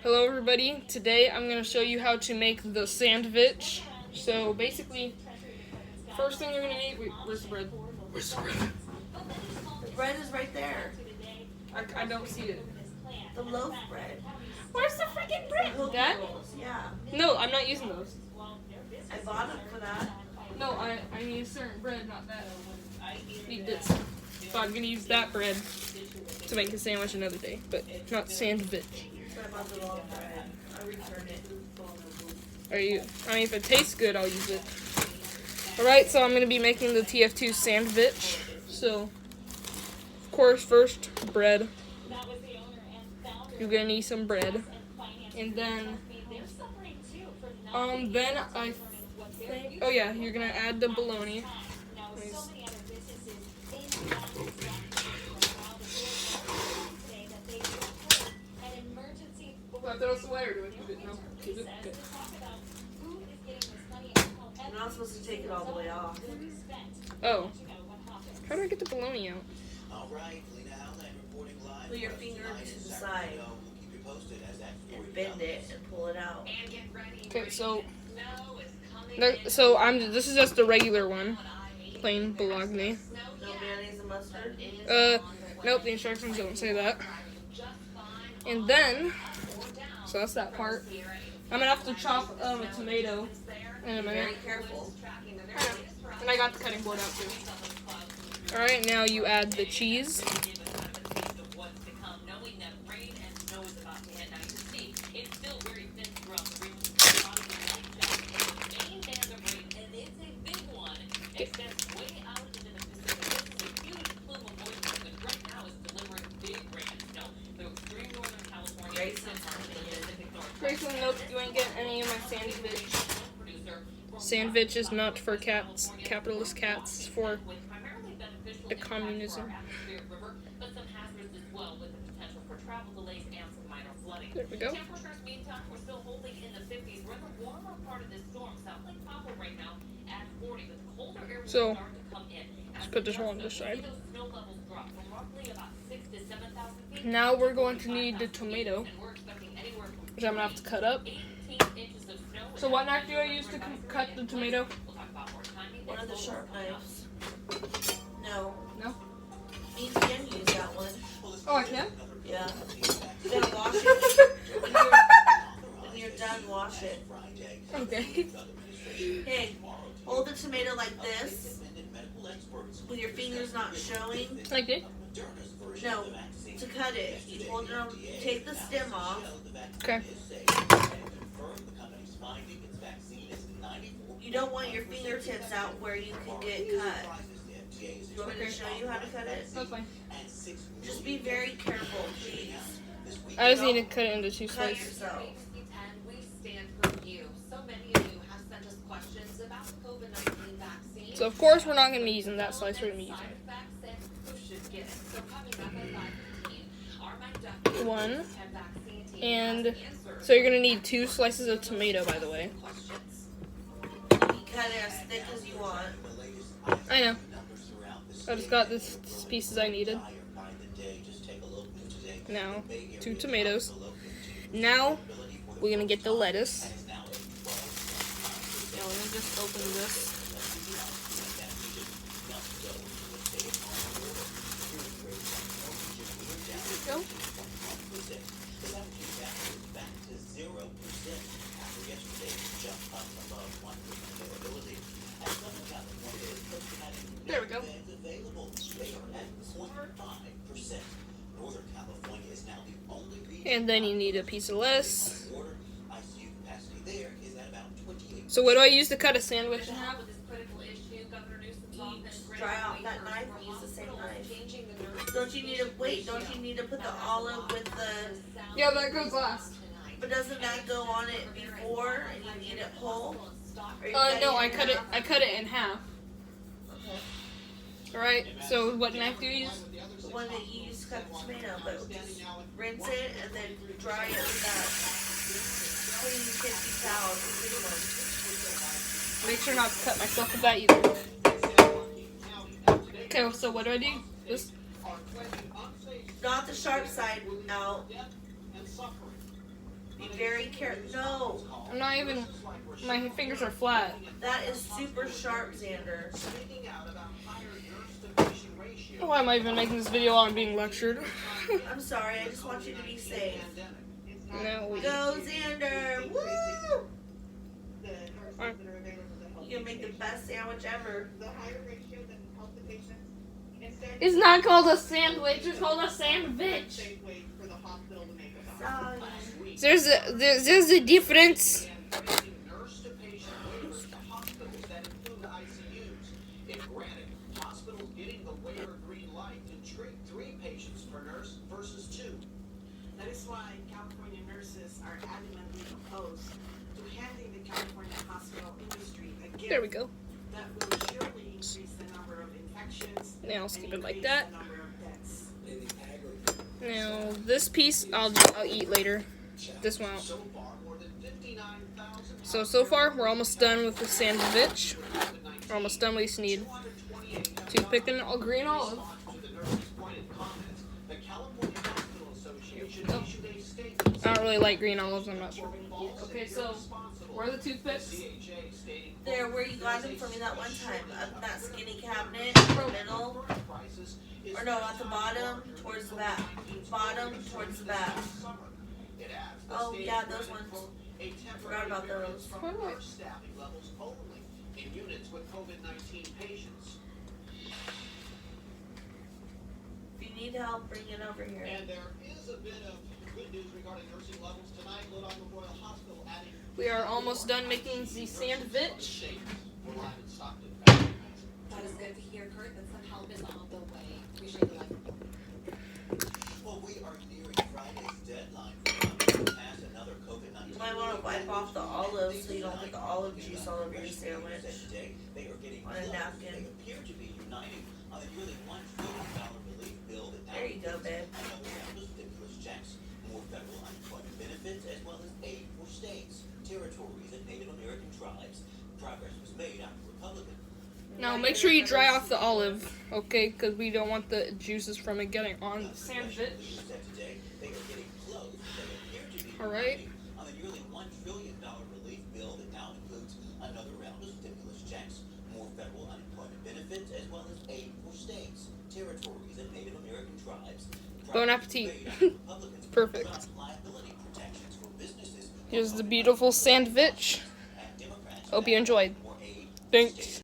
Hello everybody, today I'm going to show you how to make the sandvich. So basically, first thing you're going to need, wait, where's the bread? Where's the bread? The bread is right there. I don't see it. The loaf bread. Where's the freaking bread? Cookie That? rolls, yeah. No, I'm not using those. I bought them for that. No, I need a certain bread, not that. I need this. So I'm going to use that bread to make a sandwich another day, but not sandvich. So I bought the wrong bread. I returned it. I mean, if it tastes good, I'll use it. Alright, so I'm going to be making the tf2 sandvich. So, of course, first, bread. You're going to need some bread. And then I think, oh yeah, you're going to add the bologna. Do I throw this away or do I keep it? No, keep it. Good. You're not supposed to take it all the way off. Oh. How do I get the bologna out? Put your finger to the side and bend it and pull it out. Okay, so this is just the regular one, plain bologna. No mayonnaise and mustard? Nope, the instructions don't say that. And then, so that's that part. I'm gonna have to chop a tomato in a minute. Very careful. And I got the cutting board out too. Alright, now you add the cheese. Grayson, nope, you ain't getting any of my sandwich. Sandwich is not for cats, capitalist cats, it's for the communism. There we go. So, let's put this one on this side. Now we're going to need the tomato, which I'm going to have to cut up. So what knife do I use to cut the tomato? One of the sharp knives. No. No? You can use that one. Oh, I can? Yeah. You gotta wash it. When you're done, wash it. Okay. Hey, hold the tomato like this, with your fingers not showing. Like this? No, to cut it, you hold it on, take the stem off. Okay. You don't want your fingertips out where you can get cut. Do you want me to show you how to cut it? That's fine. Just be very careful, please. I just need to cut it into two Cut slices. yourself. So of course we're not going to be using that slice, we're going to be using one. And so you're going to need 2 slices of tomato, by the way. You cut it as thick as you want. I know. I just got the pieces I needed. Now, 2 tomatoes. Now, we're going to get the lettuce. Now, let me just open this. There we go. There we go. And then you need a piece of lettuce. So what do I use to cut a sandwich in half? Dry out that knife or use the same knife. Don't you need to wait? Don't you need to put the olive with the? Yeah, that goes last. But doesn't that go on it before and you need it whole? No, I cut it in half. Okay. Alright, so what knife do you use? The one that you use to cut the tomato, but just rinse it and then dry it with that clean kitchen towel, the big one. Make sure not to cut myself with that either. Okay, so what do I do? Just Not the sharp side out. very careful. No, I'm not even. My fingers are flat. that is super sharp, Xander. Why am I even making this video while I'm being lectured? I'm sorry, I just want you to be safe. No, we. Go, Xander! Woo! Alright. You can make the best sandwich ever. It's not called a sandwich. It's called a sandvich. Sorry. There's a difference. That is why California nurses are adamantly opposed to handing the California hospital industry a gift There we go. that will surely increase the number of infections Now I'll and skip it like increase that. the number of deaths. Now this piece I'll eat later. This one. So far we're almost done with the sandwich. We're almost done. We just need toothpick and a green olive. Oh. I don't really like green olives. I'm not sure. Okay, so where are the toothpicks? There, where you got them for me that one time. That skinny cabinet in the middle. Or no, at the bottom, towards the back. Bottom, towards the back. Oh, yeah, those ones. I forgot about those. If you need help, bring it over here. And there is a bit of good news regarding nursing levels tonight. Load on the Royal Hospital adding. We are almost done making the sandwich. That is good to hear, Kurt, that some help is on the way. Appreciate the life. Well, we are nearing Friday's deadline for pass another COVID-19. You might want to wipe off the olives so you don't get the olive juice all over your sandwich. They are getting On a napkin. They appear to be uniting on the nearly $1 trillion relief bill that There you go, babe. another round of stimulus checks, more federal unemployment benefits, as well as aid for states, territories, and Native American tribes. Progress was made after Republican. Now make sure you dry off the olive, okay? Because we don't want the juices from it getting on the sandwich. All right. On the nearly $1 trillion relief bill that now includes another round of stimulus checks, more federal unemployment benefits, as well as aid for states, territories, and Native American tribes. Bon appetit. Perfect. Here's the beautiful sandwich. Hope you enjoyed. Thanks.